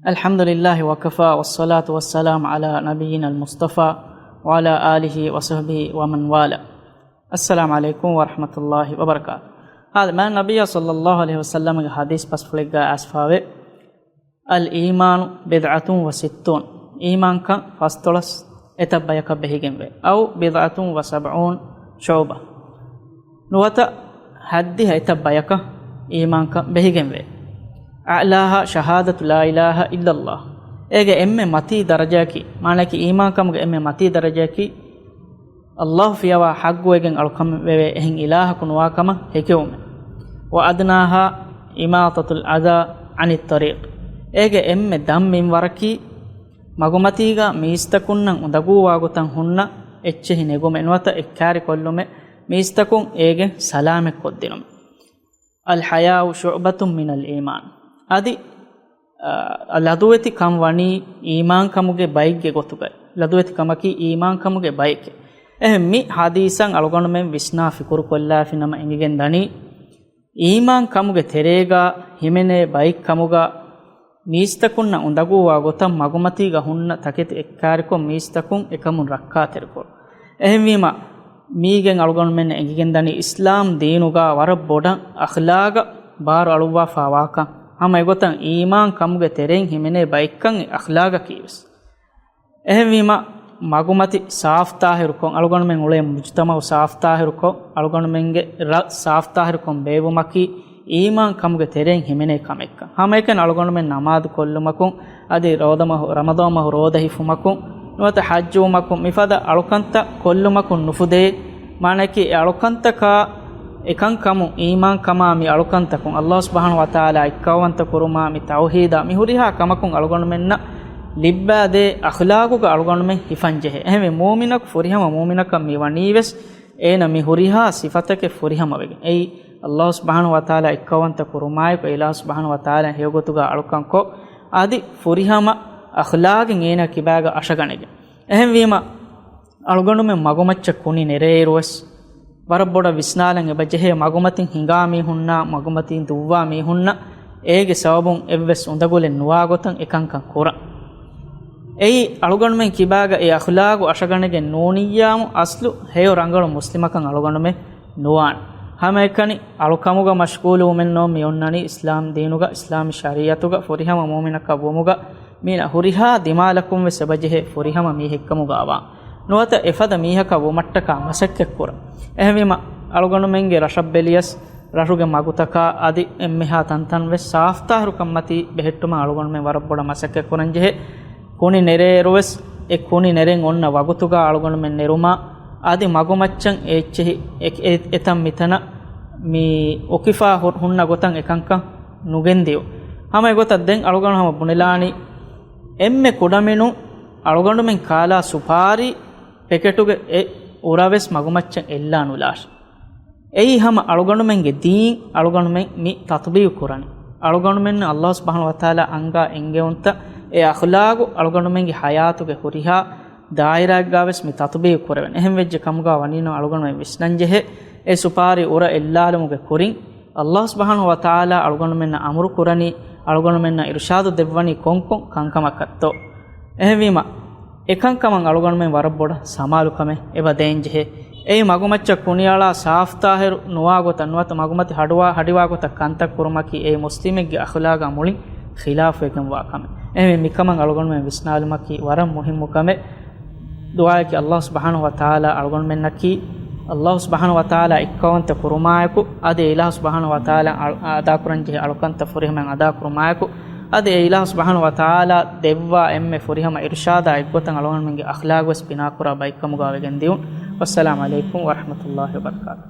الحمد لله وكفى والصلاة والسلام على نبينا المصطفى وعلى آله وصحبه ومن والاه. السلام عليكم ورحمة الله وبركاته. هذا ما النبي صلى الله عليه وسلم حديث بس فلقى أسفاوه الإيمان بدعة وستون إيمان كان فاستولس اتبايك بهجنبه أو بدعة وسبعون شعبة نوتا حدها اتبايك إيمان كان بهجنبه أعلاها شهادة لا إله إلا الله. إيجا إمّي متي درجاكي معناك إيمان كم إمّي متي درجاكي الله فيها حق ويجن ألقم إهن إله كنوا كما هكيوم وأدناها إماطة الأذى عن الطريق. إيجا إمّي دم من وركي مغمتيغا ميستكون ندغو واغتن هن إتشهي نغم إنوتا إكاري كلهم ميستكون إيجا سلامك قدنم. الحياء شعبة من الإيمان أدي لدوتي كم وني إيمان كموجي بايك غوتوغاي لدوتي كمكي إيمان كموجي بايك مي حديثاً ألغون من وسنا فكر كلها في نما إنجن داني إيمان كموجي تريغا همنه بايك كموجا ميستكون ندغو واغتم مغمتيغا هن تكيت إكاريكو ميستكون إكمون ركاتركو ميما ميගෙන් අලුගොන් මෙන්න එංගිගෙන් දනි ඉස්ලාම් දීනුගා වර බොඩ අඛලාග බාර අලුවා ෆාවාකන් හම එගොතන් ඊමාන් කමුගේ තෙරෙන් හිමනේ බයික්කන් අඛලාග කීවස් එහෙවීම මගුමති සාෆ් තාහිරුකොන් අලුගොන් මෙන් උලේ මුජ්තමව සාෆ් තාහිරුකො අලුගොන් මෙන්ගේ සාෆ් තාහිරුකොන් බේවමකි ඊමාන් කමුගේ තෙරෙන් හිමනේ කමෙක්ක හම එකන අලුගොන් මෙන් නමාදු කොල්ලුමකුන් අදී රෝදම රමදාම රෝදහි ෆුමකුන් nuwata hajjumakum mifada alukanta kollumakun nufude manaki alukantaka ekan kamu iman kama mi alukantakun Allah subhanahu wa taala ikkawanta kuruma mi tauhida mi huriha kamakun alugon menna libbade akhlaquga alugon men hifanjehe ehme mu'minak furihama mu'minaka mi wanives ena mi huriha sifatake furihama wege ei Allah subhanahu wa taala ikkawanta kurumay ko ila subhanahu wa taala hegotuga alukanko adi furihama akhlaaqin eena kibaga ashaganege ehem wima alugondume magumaccha kuni nereeruwas warabboda visnalan ebajehe magumatin hingami hunna magumatin duwwa mi hunna ege sababun evves undagule nuwa gotan ekankan kura ei alugondume kibaga e akhlaaqu ashaganege noniyamu aslu heyo rangalu muslimakan alugondume nuwan hama ekani alukamuga mashgulu men no mi onnani islam deenuga islami shariyatuga forihama mu'minaka bomuga mina huriha dimalakum ve sabajehe furihama mi hekkamu gawa nuwata efada mihaka womattaka masakke kura ehmima alugonu menge rashabbeliyas rashuge magutaka adi emmeha tantan ve saftaru kammati behettuma alugonu men warabboda masakke kuranjehe kuni nereruwes e kuni neren onna wagutuga alugonu men neruma adi magumaccan echehi etam mitana mi okifa hunna gotan ekanka nugendiu hama egotad den alugonu hama bunilani emme kodamenu alugondu men kala supari peketuge e uraves magumacchen ella nulash ei hama alugondu menge deen alugondu men mi tatbiq kurani alugondu men Allah subhanahu wa taala anga engeunta e akhlaqu alugondu menge hayatuge huriha daira gaves mi tatbiq kuraven ehem vejje kamuga wanino alugondu men visnanjehe e supari ura ellalumuge kurin Allah subhanahu wa taala alugondu men amru kurani alugondu menna irshadu devwani konkon kankamakatto ehwima ekankaman alugondu men warabboda samalukame eba denjehe ei magumaccha kuniyala saftaheru nuwagota nuwata magumati hadiwagota kantak kurumaki ei muslimegge akhlaqa mulin khilaf ekam wakame ehme mikaman alugondu men visnalumaki waram muhimmukame duaaki Allah subhanahu wa taala alugondu mennaki Allah subhanahu wa taala ikkawanta kurumayaku ade ilah subhanahu wa taala ada kuranje alukanta furihaman ada kurumayaku ade ilah subhanahu wa taala devwa emme furihama irshada ikkotan alwan menge akhlaq was bina kura baikamuga wegen diun wassalamu alaikum wa rahmatullahi wa barakatuh